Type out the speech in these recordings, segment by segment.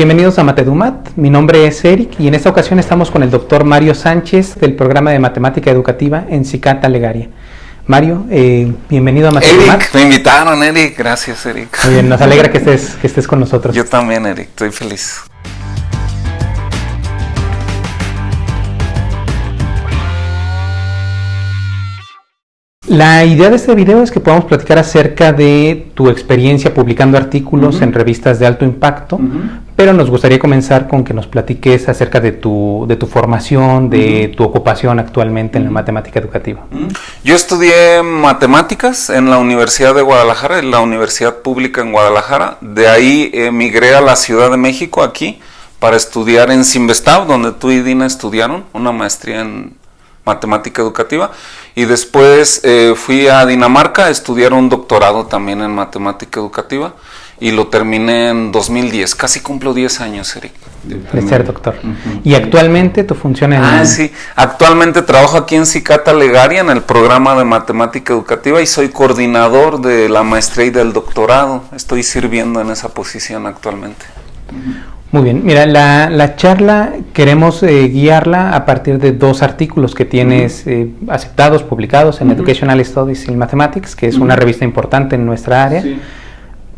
Bienvenidos a Matedumat, mi nombre es Eric y en esta ocasión estamos con el doctor Mario Sánchez del programa de Matemática Educativa en Cicata Legaria. Mario, bienvenido a Matedumat. Eric, me invitaron, Eric, gracias, Eric. Muy bien, nos alegra que estés con nosotros. Yo también, Eric, estoy feliz. La idea de este video es que podamos platicar acerca de tu experiencia publicando artículos en revistas de alto impacto, pero nos gustaría comenzar con que nos platiques acerca de tu formación, de tu ocupación actualmente en la matemática educativa. Yo estudié matemáticas en la Universidad de Guadalajara, en la Universidad Pública en Guadalajara. De ahí emigré a la Ciudad de México, aquí, para estudiar en Cinvestav, donde tú y Dina estudiaron, una maestría en matemática educativa, y después fui a Dinamarca a estudiar un doctorado también en matemática educativa y lo terminé en 2010, casi cumplo 10 años, Eric. De ser doctor. ¿Y actualmente tu función en...? Sí, actualmente trabajo aquí en Cicata Legaria en el programa de matemática educativa y soy coordinador de la maestría y del doctorado. Estoy sirviendo en esa posición actualmente. Muy bien, mira, la charla queremos guiarla a partir de dos artículos que tienes aceptados, publicados en Educational Studies in Mathematics, que es una revista importante en nuestra área,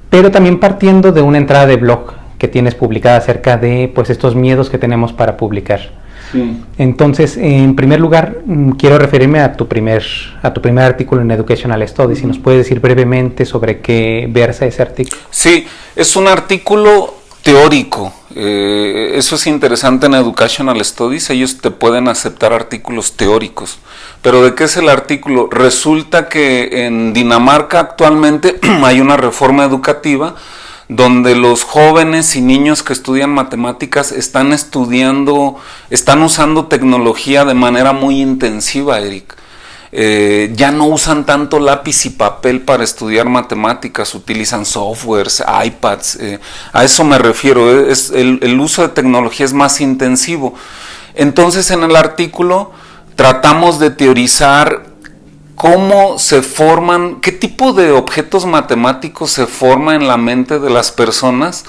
pero también partiendo de una entrada de blog que tienes publicada acerca de pues estos miedos que tenemos para publicar. Entonces, en primer lugar, quiero referirme a tu primer artículo en Educational Studies. Si nos puedes decir brevemente sobre qué versa ese artículo. Sí, es un artículo teórico. Eso es interesante en Educational Studies, ellos te pueden aceptar artículos teóricos. Pero ¿de qué es el artículo? Resulta que en Dinamarca actualmente hay una reforma educativa donde los jóvenes y niños que estudian matemáticas están usando tecnología de manera muy intensiva, Eric. Ya no usan tanto lápiz y papel para estudiar matemáticas, utilizan softwares, iPads, a eso me refiero, el uso de tecnología es más intensivo. Entonces en el artículo tratamos de teorizar cómo se forman, qué tipo de objetos matemáticos se forman en la mente de las personas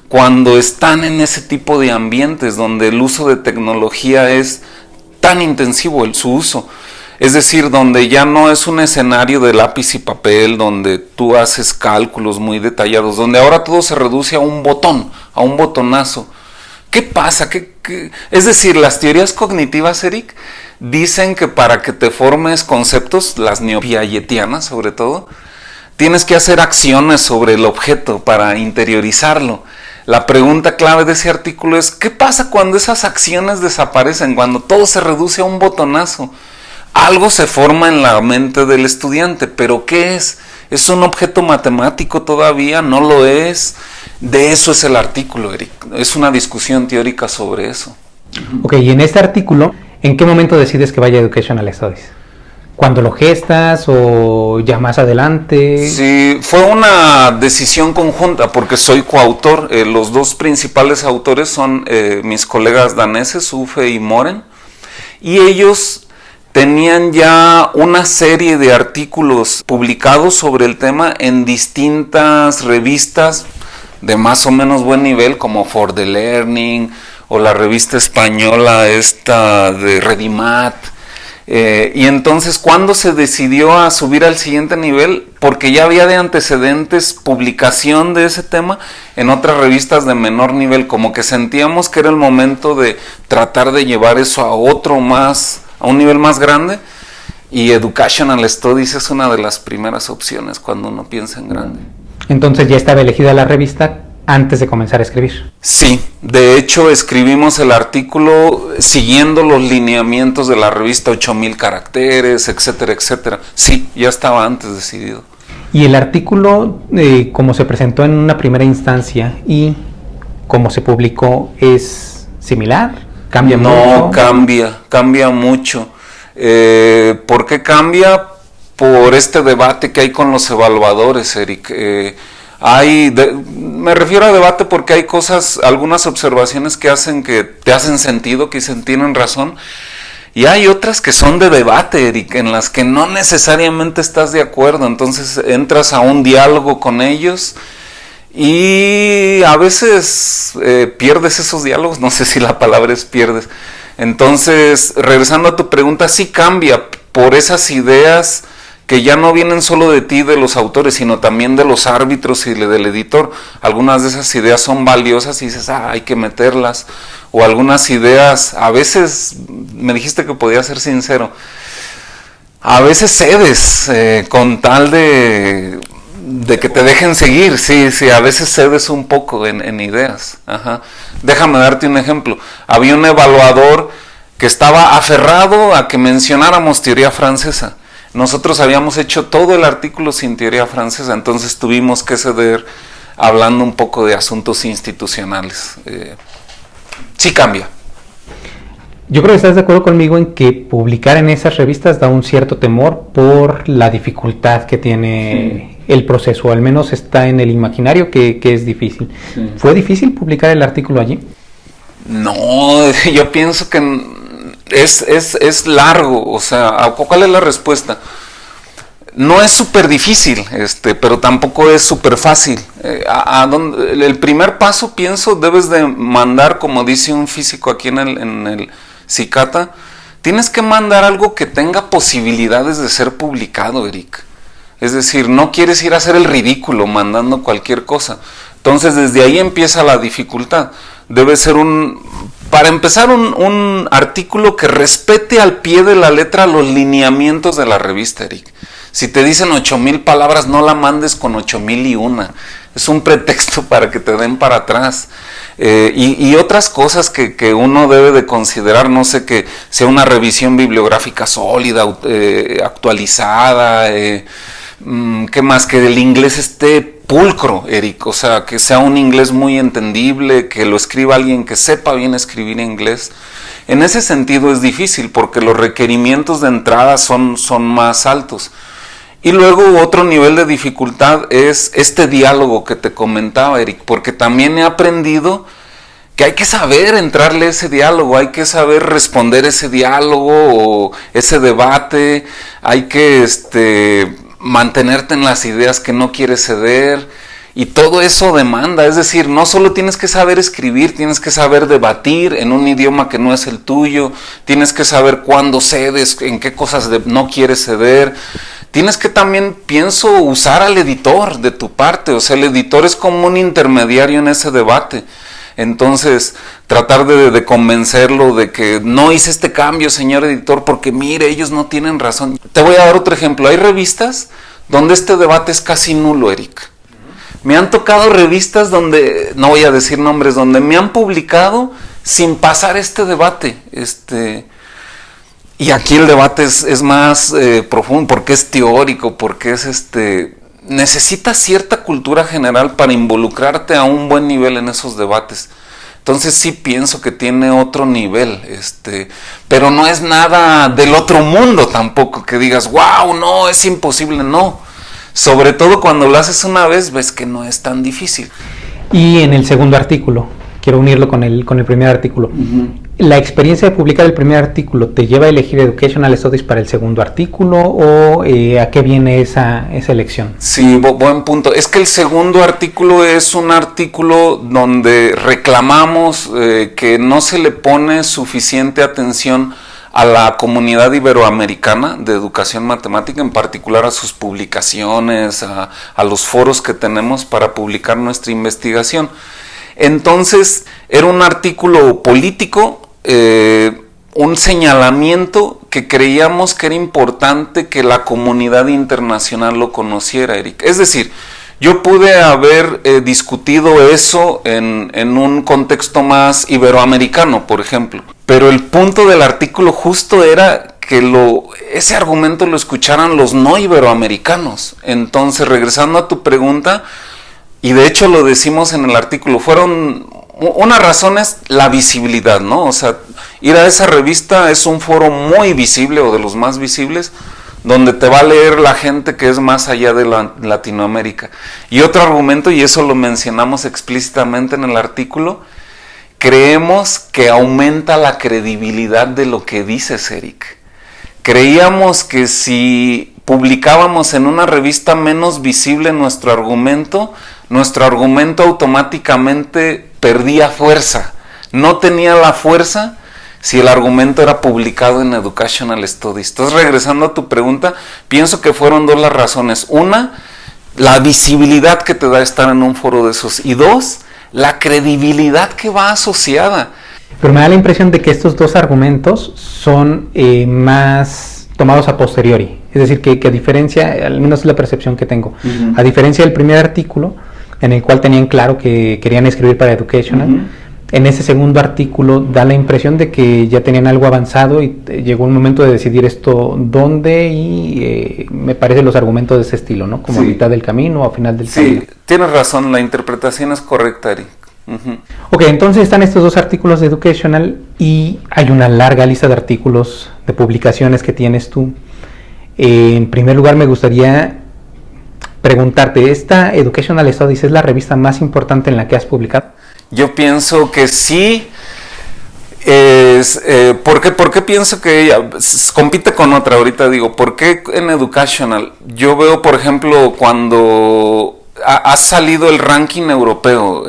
cuando están en ese tipo de ambientes donde el uso de tecnología es tan intensivo, su uso. Es decir, donde ya no es un escenario de lápiz y papel, donde tú haces cálculos muy detallados, donde ahora todo se reduce a un botón, a un botonazo. ¿Qué pasa? Es decir, las teorías cognitivas, Eric, dicen que para que te formes conceptos, las neopiagetianas sobre todo, tienes que hacer acciones sobre el objeto para interiorizarlo. La pregunta clave de ese artículo es, ¿qué pasa cuando esas acciones desaparecen, cuando todo se reduce a un botonazo? Algo se forma en la mente del estudiante, pero ¿qué es? ¿Es un objeto matemático todavía? ¿No lo es? De eso es el artículo, Eric. Es una discusión teórica sobre eso. Ok, y en este artículo, ¿en qué momento decides que vaya a Educational Studies? ¿Cuándo lo gestas o ya más adelante? Sí, fue una decisión conjunta porque soy coautor. Los dos principales autores son mis colegas daneses, Uffe y Moren, y ellos tenían ya una serie de artículos publicados sobre el tema en distintas revistas de más o menos buen nivel, como For the Learning o la revista española esta de Redimat. Y entonces, ¿cuándo se decidió a subir al siguiente nivel? Porque ya había de antecedentes publicación de ese tema en otras revistas de menor nivel, como que sentíamos que era el momento de tratar de llevar eso a un nivel más grande, y Educational Studies es una de las primeras opciones cuando uno piensa en grande. Entonces ya estaba elegida la revista antes de comenzar a escribir. Sí, de hecho escribimos el artículo siguiendo los lineamientos de la revista, 8000 caracteres, etcétera, etcétera. Sí, ya estaba antes decidido. Y el artículo, como se presentó en una primera instancia y como se publicó, ¿es similar? ¿Cambia mucho? No, cambia mucho. ¿Por qué cambia? Por este debate que hay con los evaluadores, Eric. Me refiero a debate porque hay algunas observaciones que te hacen sentido, que tienen razón, y hay otras que son de debate, Eric, en las que no necesariamente estás de acuerdo. Entonces entras a un diálogo con ellos y a veces pierdes esos diálogos, no sé si la palabra es pierdes. Entonces, regresando a tu pregunta, sí cambia por esas ideas que ya no vienen solo de ti, de los autores, sino también de los árbitros y del editor. Algunas de esas ideas son valiosas y dices, hay que meterlas. O algunas ideas, a veces, me dijiste que podía ser sincero, a veces cedes con tal de que te dejen seguir, sí, a veces cedes un poco en ideas. Ajá. Déjame darte un ejemplo. Había un evaluador que estaba aferrado a que mencionáramos teoría francesa. Nosotros habíamos hecho todo el artículo sin teoría francesa, entonces tuvimos que ceder hablando un poco de asuntos institucionales. Sí cambia. Yo creo que estás de acuerdo conmigo en que publicar en esas revistas da un cierto temor por la dificultad que tiene el proceso, o al menos está en el imaginario que es difícil. Sí. ¿Fue difícil publicar el artículo allí? No, yo pienso que es largo, o sea, ¿cuál es la respuesta? No es súper difícil, pero tampoco es súper fácil. El primer paso, pienso, debes de mandar, como dice un físico aquí en el Cicata, tienes que mandar algo que tenga posibilidades de ser publicado, Eric. Es decir, no quieres ir a hacer el ridículo mandando cualquier cosa. Entonces, desde ahí empieza la dificultad. Debe ser para empezar, un artículo que respete al pie de la letra los lineamientos de la revista, Eric. Si te dicen 8,000 palabras, no la mandes con 8,001. Es un pretexto para que te den para atrás. Y otras cosas que uno debe de considerar, no sé, que sea una revisión bibliográfica sólida, actualizada, ¿qué más? Que el inglés esté pulcro, Eric, o sea, que sea un inglés muy entendible, que lo escriba alguien que sepa bien escribir inglés. En ese sentido es difícil porque los requerimientos de entrada son más altos. Y luego otro nivel de dificultad es este diálogo que te comentaba, Eric, porque también he aprendido que hay que saber entrarle a ese diálogo, hay que saber responder ese diálogo o ese debate, hay que mantenerte en las ideas que no quieres ceder, y todo eso demanda, es decir, no solo tienes que saber escribir, tienes que saber debatir en un idioma que no es el tuyo, tienes que saber cuándo cedes, en qué cosas no quieres ceder. Tienes que también, pienso, usar al editor de tu parte, o sea, el editor es como un intermediario en ese debate. Entonces, tratar de convencerlo de que no hice este cambio, señor editor, porque mire, ellos no tienen razón. Te voy a dar otro ejemplo. Hay revistas donde este debate es casi nulo, Eric. Me han tocado revistas donde, no voy a decir nombres, donde me han publicado sin pasar este debate, y aquí el debate es más profundo, porque es teórico, porque necesitas cierta cultura general para involucrarte a un buen nivel en esos debates. Entonces sí pienso que tiene otro nivel, pero no es nada del otro mundo tampoco, que digas, wow, no, es imposible, no. Sobre todo cuando lo haces una vez, ves que no es tan difícil. Y en el segundo artículo, quiero unirlo con el primer artículo. ¿La experiencia de publicar el primer artículo te lleva a elegir Educational Studies para el segundo artículo o a qué viene esa elección? Sí, buen punto. Es que el segundo artículo es un artículo donde reclamamos que no se le pone suficiente atención a la comunidad iberoamericana de educación matemática, en particular a sus publicaciones, a los foros que tenemos para publicar nuestra investigación. Entonces, era un artículo político, un señalamiento que creíamos que era importante que la comunidad internacional lo conociera, Eric. Es decir, yo pude haber discutido eso en un contexto más iberoamericano, por ejemplo. Pero el punto del artículo justo era que ese argumento lo escucharan los no iberoamericanos. Entonces, regresando a tu pregunta, y de hecho lo decimos en el artículo, una razón es la visibilidad, ¿no? O sea, ir a esa revista es un foro muy visible o de los más visibles, donde te va a leer la gente que es más allá de Latinoamérica. Y otro argumento, y eso lo mencionamos explícitamente en el artículo, creemos que aumenta la credibilidad de lo que dices, Eric. Creíamos que si publicábamos en una revista menos visible nuestro argumento, nuestro argumento automáticamente perdía fuerza. No tenía la fuerza si el argumento era publicado en Educational Studies. Entonces, regresando a tu pregunta, pienso que fueron dos las razones. Una, la visibilidad que te da estar en un foro de esos. Y dos, la credibilidad que va asociada. Pero me da la impresión de que estos dos argumentos son más tomados a posteriori. Es decir, que a diferencia, al menos es la percepción que tengo, a diferencia del primer artículo, en el cual tenían claro que querían escribir para Educational, en ese segundo artículo da la impresión de que ya tenían algo avanzado y llegó un momento de decidir esto dónde, y me parecen los argumentos de ese estilo, ¿no? Como a mitad del camino o a final del camino. Sí, tienes razón, la interpretación es correcta, Eric. Ok, entonces están estos dos artículos de Educational y hay una larga lista de artículos, de publicaciones que tienes tú. En primer lugar, me gustaría preguntarte, ¿esta Educational Studies es la revista más importante en la que has publicado? Yo pienso que sí. ¿Por qué pienso que ella compite con otra? Ahorita digo, ¿por qué en Educational? Yo veo, por ejemplo, cuando ha salido el ranking europeo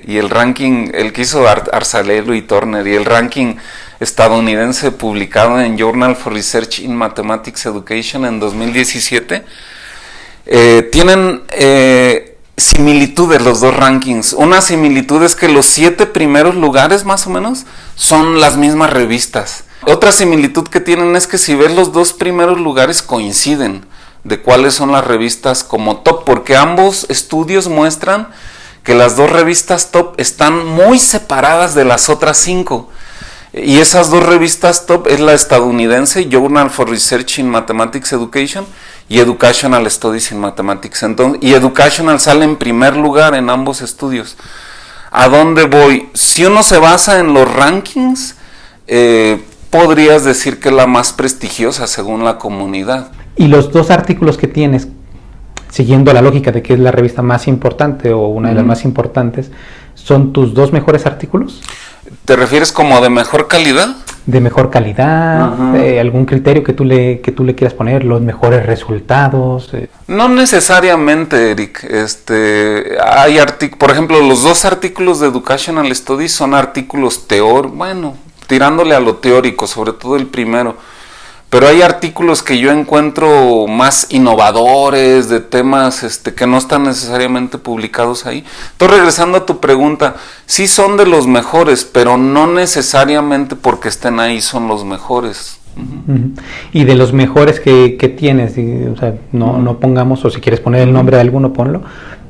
y el ranking, el que hizo Arzalelo y Turner, y el ranking estadounidense publicado en Journal for Research in Mathematics Education en 2017, tienen similitudes los dos rankings. Una similitud es que los 7 primeros lugares más o menos son las mismas revistas. Otra similitud que tienen es que si ves los 2 primeros lugares coinciden de cuáles son las revistas como top, porque ambos estudios muestran que las 2 revistas top están muy separadas de las otras 5. Y esas 2 revistas top es la estadounidense, Journal for Research in Mathematics Education, y Educational Studies in Mathematics. Entonces, y Educational sale en primer lugar en ambos estudios. ¿A dónde voy? Si uno se basa en los rankings, podrías decir que es la más prestigiosa según la comunidad. Y los 2 artículos que tienes, siguiendo la lógica de que es la revista más importante o una de las más importantes, ¿son tus 2 mejores artículos? ¿Te refieres como de mejor calidad? De mejor calidad, algún criterio que tú le quieras poner, los mejores resultados. No necesariamente, Eric. Hay por ejemplo, los 2 artículos de Educational Studies son artículos tirándole a lo teórico, sobre todo el primero. Pero hay artículos que yo encuentro más innovadores, de temas que no están necesariamente publicados ahí. Entonces, regresando a tu pregunta, sí son de los mejores, pero no necesariamente porque estén ahí son los mejores. Y de los mejores que tienes, o sea, no pongamos, o si quieres poner el nombre de alguno, ponlo,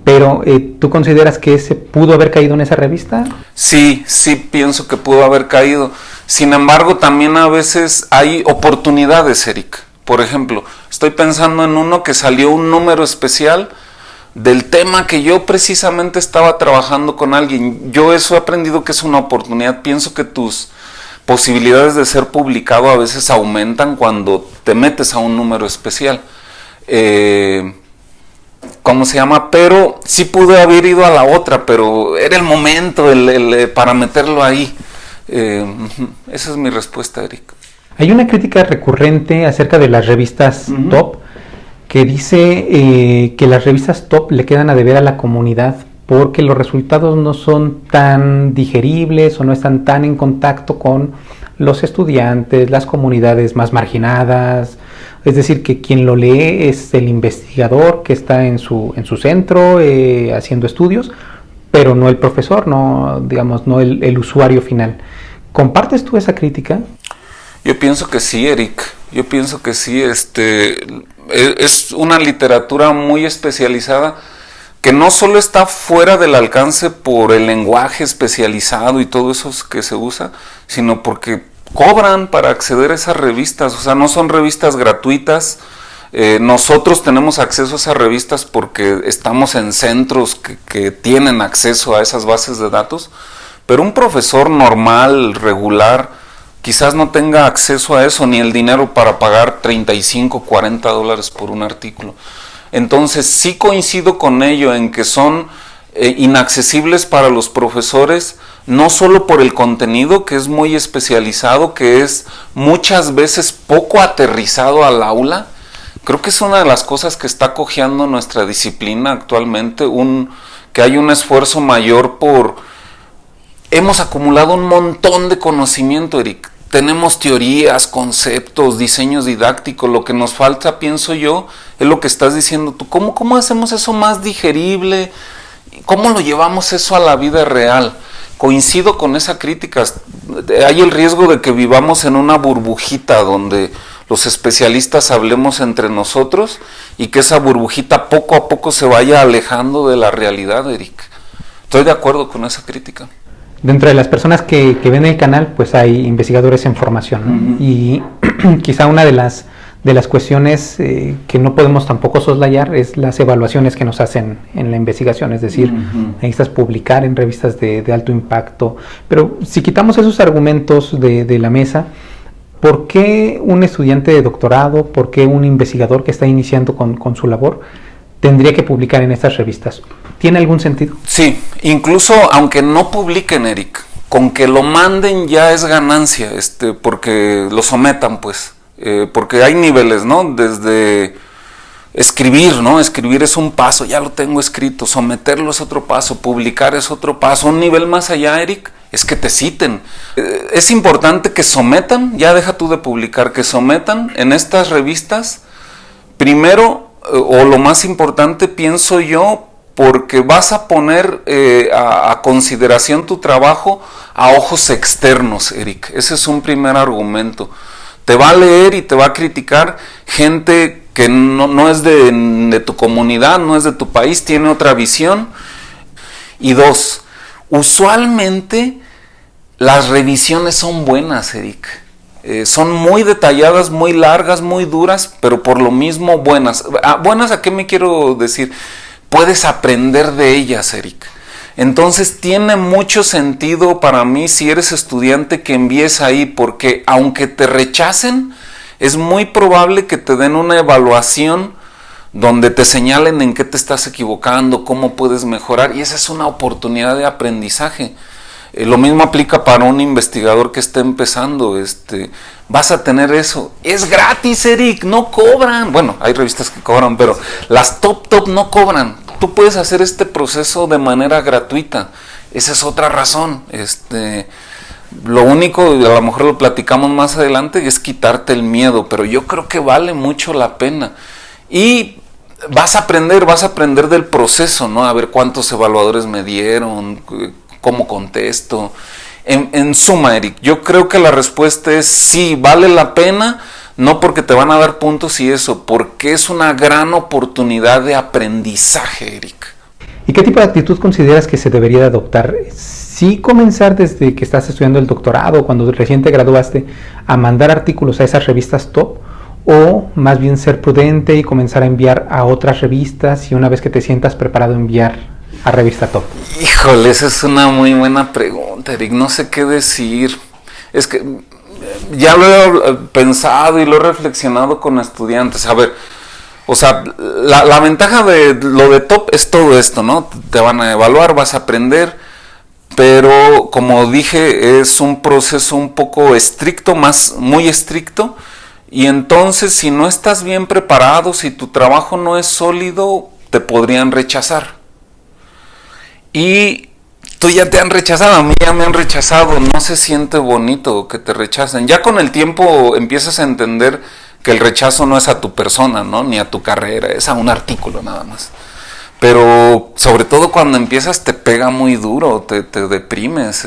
pero ¿tú consideras que ese pudo haber caído en esa revista? Sí pienso que pudo haber caído. Sin embargo, también a veces hay oportunidades, Eric. Por ejemplo, estoy pensando en uno que salió un número especial del tema que yo precisamente estaba trabajando con alguien. Yo eso he aprendido que es una oportunidad. Pienso que tus posibilidades de ser publicado a veces aumentan cuando te metes a un número especial. ¿Cómo se llama? Pero sí pude haber ido a la otra, pero era el momento para meterlo ahí. Esa es mi respuesta, Eric. Hay una crítica recurrente acerca de las revistas top que dice que las revistas top le quedan a deber a la comunidad porque los resultados no son tan digeribles o no están tan en contacto con los estudiantes, las comunidades más marginadas. Es decir, que quien lo lee es el investigador que está en su centro haciendo estudios, pero no el profesor, no el usuario final. ¿Compartes tú esa crítica? Yo pienso que sí, Eric. Yo pienso que sí. Es una literatura muy especializada que no solo está fuera del alcance por el lenguaje especializado y todo eso que se usa, sino porque cobran para acceder a esas revistas. O sea, no son revistas gratuitas. Nosotros tenemos acceso a esas revistas porque estamos en centros que tienen acceso a esas bases de datos, pero un profesor normal, regular, quizás no tenga acceso a eso ni el dinero para pagar $35, $40 por un artículo. Entonces sí coincido con ello en que son inaccesibles para los profesores, no solo por el contenido que es muy especializado, que es muchas veces poco aterrizado al aula. Creo que es una de las cosas que está cojeando nuestra disciplina actualmente, que hay un esfuerzo mayor por... Hemos acumulado un montón de conocimiento, Eric. Tenemos teorías, conceptos, diseños didácticos. Lo que nos falta, pienso yo, es lo que estás diciendo tú. ¿Cómo hacemos eso más digerible? ¿Cómo lo llevamos eso a la vida real? Coincido con esa crítica. Hay el riesgo de que vivamos en una burbujita donde los especialistas hablemos entre nosotros y que esa burbujita poco a poco se vaya alejando de la realidad, Eric. Estoy de acuerdo con esa crítica. Dentro de las personas que ven el canal, pues hay investigadores en formación, ¿no? Y quizá una de las cuestiones que no podemos tampoco soslayar es las evaluaciones que nos hacen en la investigación, es decir, necesitas publicar en revistas de alto impacto, pero si quitamos esos argumentos de la mesa, ¿por qué un estudiante de doctorado, por qué un investigador que está iniciando con su labor tendría que publicar en estas revistas? ¿Tiene algún sentido? Sí, incluso aunque no publiquen, Eric, con que lo manden ya es ganancia, porque lo sometan, pues, porque hay niveles, ¿no? Desde escribir, ¿no? Escribir es un paso, ya lo tengo escrito, someterlo es otro paso, publicar es otro paso, un nivel más allá, Eric, es que te citen. Es importante que sometan, ya deja tú de publicar, que sometan en estas revistas, primero, o lo más importante, pienso yo, porque vas a poner a consideración tu trabajo a ojos externos, Eric. Ese es un primer argumento. Te va a leer y te va a criticar gente que no es de tu comunidad, no es de tu país, tiene otra visión. Y dos, usualmente las revisiones son buenas, Eric. Son muy detalladas, muy largas, muy duras, pero por lo mismo buenas. ¿Buenas a qué me quiero decir? Puedes aprender de ellas, Eric. Entonces tiene mucho sentido para mí, si eres estudiante, que envíes ahí, porque aunque te rechacen, es muy probable que te den una evaluación donde te señalen en qué te estás equivocando, cómo puedes mejorar, y esa es una oportunidad de aprendizaje. Lo mismo aplica para un investigador que esté empezando. Vas a tener eso. Es gratis, Eric, no cobran. Bueno, hay revistas que cobran, pero las top no cobran. Tú puedes hacer este proceso de manera gratuita. Esa es otra razón. Lo único, a lo mejor lo platicamos más adelante, es quitarte el miedo, pero yo creo que vale mucho la pena. Y vas a aprender del proceso, ¿no? A ver cuántos evaluadores me dieron, cómo contesto. En suma, Eric, yo creo que la respuesta es sí, vale la pena, no porque te van a dar puntos y eso, porque es una gran oportunidad de aprendizaje, Eric. ¿Y qué tipo de actitud consideras que se debería de adoptar? ¿Sí comenzar desde que estás estudiando el doctorado, cuando recién te graduaste, a mandar artículos a esas revistas top? ¿O más bien ser prudente y comenzar a enviar a otras revistas y una vez que te sientas preparado enviar a revista top? Híjole, esa es una muy buena pregunta, Eric. No sé qué decir. Es que ya lo he pensado y lo he reflexionado con estudiantes. A ver, o sea, la ventaja de lo de top es todo esto, ¿no? Te van a evaluar, vas a aprender, pero como dije, es un proceso un poco estricto, muy estricto, y entonces si no estás bien preparado, si tu trabajo no es sólido, te podrían rechazar. Y tú ya te han rechazado, a mí ya me han rechazado, no se siente bonito que te rechacen. Ya con el tiempo empiezas a entender que el rechazo no es a tu persona, ¿no? Ni a tu carrera, es a un artículo nada más. Pero sobre todo cuando empiezas te pega muy duro, te deprimes,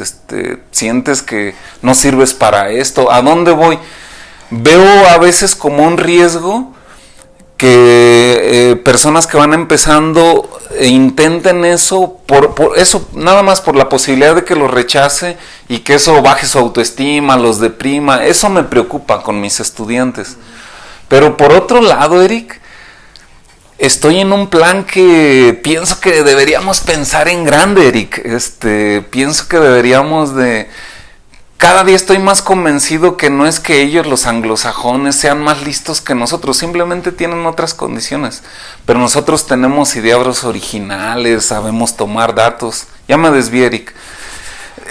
sientes que no sirves para esto. ¿A dónde voy? Veo a veces como un riesgo que personas que van empezando intenten eso, por eso, nada más por la posibilidad de que los rechace y que eso baje su autoestima, los deprima. Eso me preocupa con mis estudiantes. Pero por otro lado, Eric, estoy en un plan que pienso que deberíamos pensar en grande, Eric. Pienso que deberíamos de... Cada día estoy más convencido que no es que ellos, los anglosajones, sean más listos que nosotros, simplemente tienen otras condiciones. Pero nosotros tenemos ideas originales, sabemos tomar datos. Ya me desvié, Eric.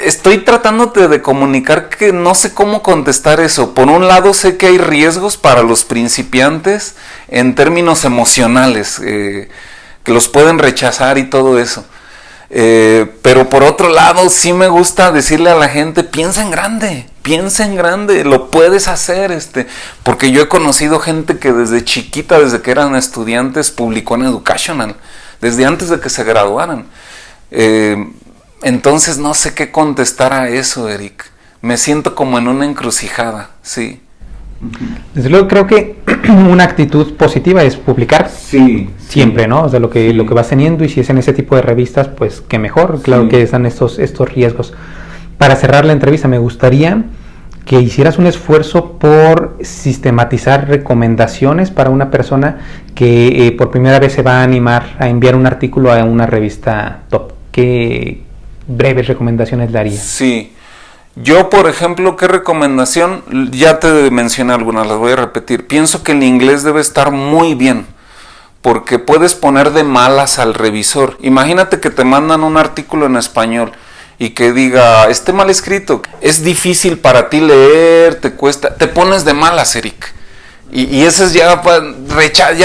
Estoy tratándote de comunicar que no sé cómo contestar eso. Por un lado sé que hay riesgos para los principiantes en términos emocionales, que los pueden rechazar y todo eso. Pero por otro lado, sí me gusta decirle a la gente, piensa en grande, lo puedes hacer, porque yo he conocido gente que desde chiquita, desde que eran estudiantes, publicó en Educational, desde antes de que se graduaran. Entonces no sé qué contestar a eso, Eric. Me siento como en una encrucijada, sí. Desde luego creo que una actitud positiva es publicar siempre, ¿no? O sea, lo que vas teniendo, y si es en ese tipo de revistas, pues que mejor, claro que están estos riesgos. Para cerrar la entrevista, me gustaría que hicieras un esfuerzo por sistematizar recomendaciones para una persona que por primera vez se va a animar a enviar un artículo a una revista top. ¿Qué breves recomendaciones le harías? Sí. Yo, por ejemplo, ¿qué recomendación? Ya te mencioné algunas, las voy a repetir. Pienso que el inglés debe estar muy bien, porque puedes poner de malas al revisor. Imagínate que te mandan un artículo en español y que diga, esté mal escrito, es difícil para ti leer, te cuesta, te pones de malas, Eric. Y ese es ya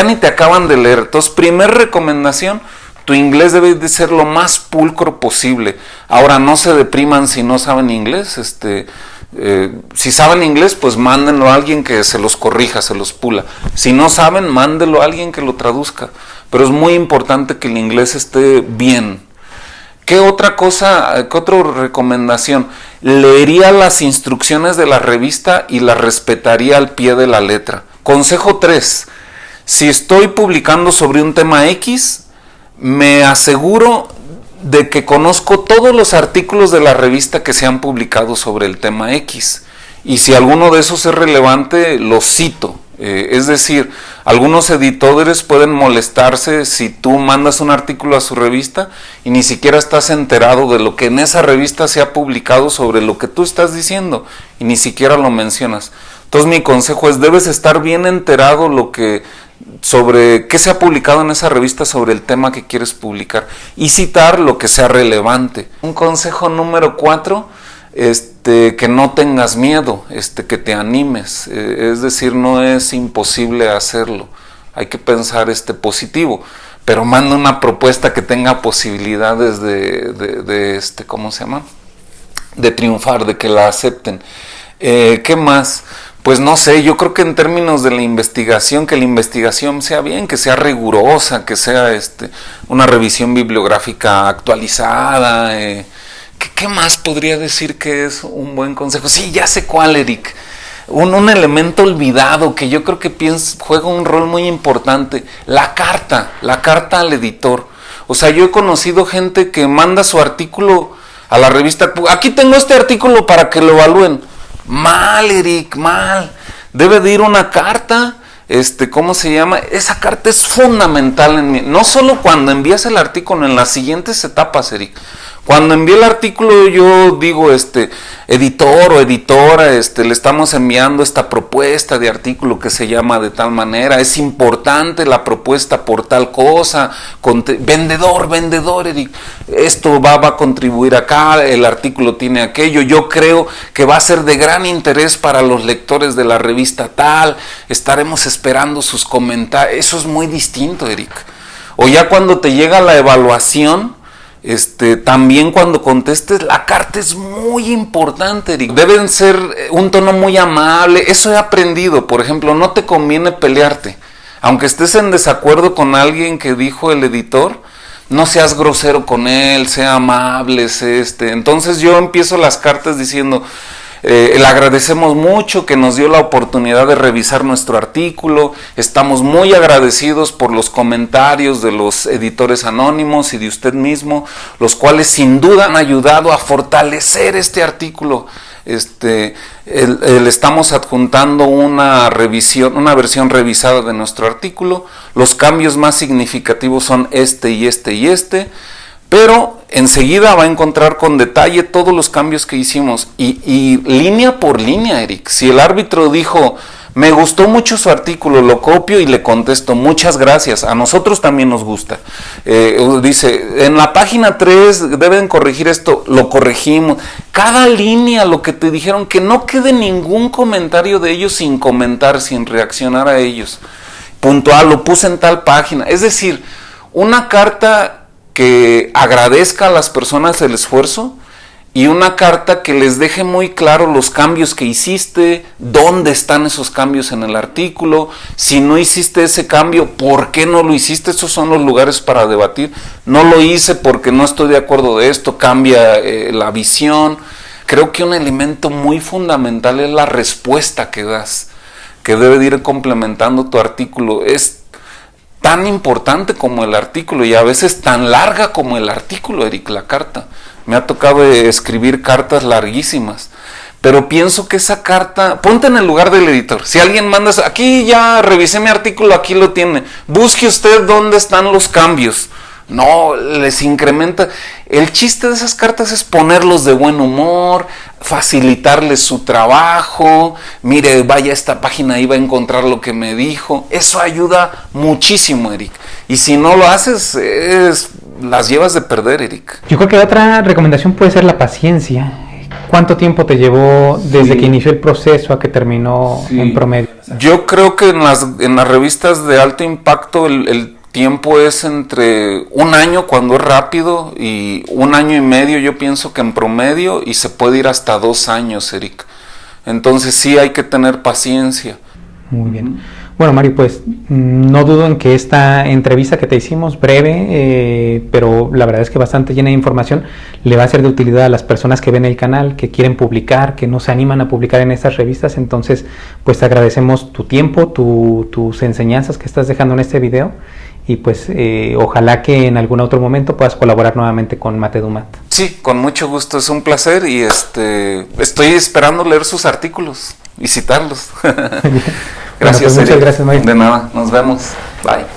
ni te acaban de leer. Entonces, primer recomendación, tu inglés debe de ser lo más pulcro posible. Ahora, no se depriman si no saben inglés. Si saben inglés, pues mándenlo a alguien que se los corrija, se los pula. Si no saben, mándenlo a alguien que lo traduzca. Pero es muy importante que el inglés esté bien. ¿Qué otra cosa, qué otra recomendación? Leería las instrucciones de la revista y las respetaría al pie de la letra. Consejo 3. Si estoy publicando sobre un tema X, me aseguro de que conozco todos los artículos de la revista que se han publicado sobre el tema X, y si alguno de esos es relevante, lo cito. Es decir, algunos editores pueden molestarse si tú mandas un artículo a su revista y ni siquiera estás enterado de lo que en esa revista se ha publicado sobre lo que tú estás diciendo y ni siquiera lo mencionas. Entonces mi consejo es, debes estar bien enterado sobre qué se ha publicado en esa revista sobre el tema que quieres publicar y citar lo que sea relevante. Un consejo número 4, que no tengas miedo, que te animes, es decir, no es imposible hacerlo, hay que pensar positivo, pero manda una propuesta que tenga posibilidades ¿cómo se llama? De triunfar, de que la acepten. ¿Qué más? Pues no sé, yo creo que en términos de la investigación, que la investigación sea bien, que sea rigurosa, que sea una revisión bibliográfica actualizada. ¿Qué más podría decir que es un buen consejo? Sí, ya sé cuál, Eric. Un elemento olvidado que yo creo que juega un rol muy importante, la carta al editor. O sea, yo he conocido gente que manda su artículo a la revista, aquí tengo este artículo para que lo evalúen. Mal, Eric, mal. Debe de ir una carta, ¿cómo se llama? Esa carta es fundamental no solo cuando envías el artículo, en las siguientes etapas, Eric. Cuando envíe el artículo yo digo, editor o editora, le estamos enviando esta propuesta de artículo que se llama de tal manera, es importante la propuesta por tal cosa, vendedor, Eric, esto va a contribuir acá, el artículo tiene aquello, yo creo que va a ser de gran interés para los lectores de la revista tal, estaremos esperando sus comentarios. Eso es muy distinto, Eric. O ya cuando te llega la evaluación, también cuando contestes, la carta es muy importante, Eric. Deben ser un tono muy amable. Eso he aprendido. Por ejemplo, no te conviene pelearte. Aunque estés en desacuerdo con alguien que dijo el editor, no seas grosero con él, sea amable, Entonces yo empiezo las cartas diciendo, le agradecemos mucho que nos dio la oportunidad de revisar nuestro artículo, estamos muy agradecidos por los comentarios de los editores anónimos y de usted mismo, los cuales sin duda han ayudado a fortalecer este artículo. Le estamos adjuntando una versión revisada de nuestro artículo, los cambios más significativos son pero enseguida va a encontrar con detalle todos los cambios que hicimos y línea por línea, Eric. Si el árbitro dijo, me gustó mucho su artículo, lo copio y le contesto, muchas gracias, a nosotros también nos gusta. Dice, en la página 3 deben corregir esto, lo corregimos. Cada línea, lo que te dijeron, que no quede ningún comentario de ellos sin comentar, sin reaccionar a ellos. Puntual, lo puse en tal página. Es decir, una carta que agradezca a las personas el esfuerzo y una carta que les deje muy claro los cambios que hiciste, dónde están esos cambios en el artículo, si no hiciste ese cambio, ¿por qué no lo hiciste? Esos son los lugares para debatir. No lo hice porque no estoy de acuerdo de esto, cambia la visión. Creo que un elemento muy fundamental es la respuesta que das, que debe de ir complementando tu artículo. Es tan importante como el artículo y a veces tan larga como el artículo, Eric, la carta. Me ha tocado escribir cartas larguísimas, pero pienso que esa carta, ponte en el lugar del editor. Si alguien manda, aquí ya revisé mi artículo, aquí lo tiene, busque usted dónde están los cambios. No, les incrementa. El chiste de esas cartas es ponerlos de buen humor, facilitarles su trabajo. Mire, vaya a esta página, ahí va a encontrar lo que me dijo. Eso ayuda muchísimo, Eric. Y si no lo haces, las llevas de perder, Eric. Yo creo que otra recomendación puede ser la paciencia. ¿Cuánto tiempo te llevó desde que inició el proceso a que terminó en promedio? Yo creo que en las revistas de alto impacto el tiempo es entre un año cuando es rápido y 1 año y medio, yo pienso que en promedio, y se puede ir hasta 2 años, Eric. Entonces sí hay que tener paciencia. Muy bien. Bueno, Mario, pues no dudo en que esta entrevista que te hicimos, breve, pero la verdad es que bastante llena de información, le va a ser de utilidad a las personas que ven el canal, que quieren publicar, que no se animan a publicar en estas revistas. Entonces, pues te agradecemos tu tiempo, tus enseñanzas que estás dejando en este video. Y pues ojalá que en algún otro momento puedas colaborar nuevamente con Matedumat. Sí, con mucho gusto, es un placer y estoy esperando leer sus artículos y citarlos. Gracias, bueno, pues muchas gracias, Mario. De nada, nos vemos. Bye.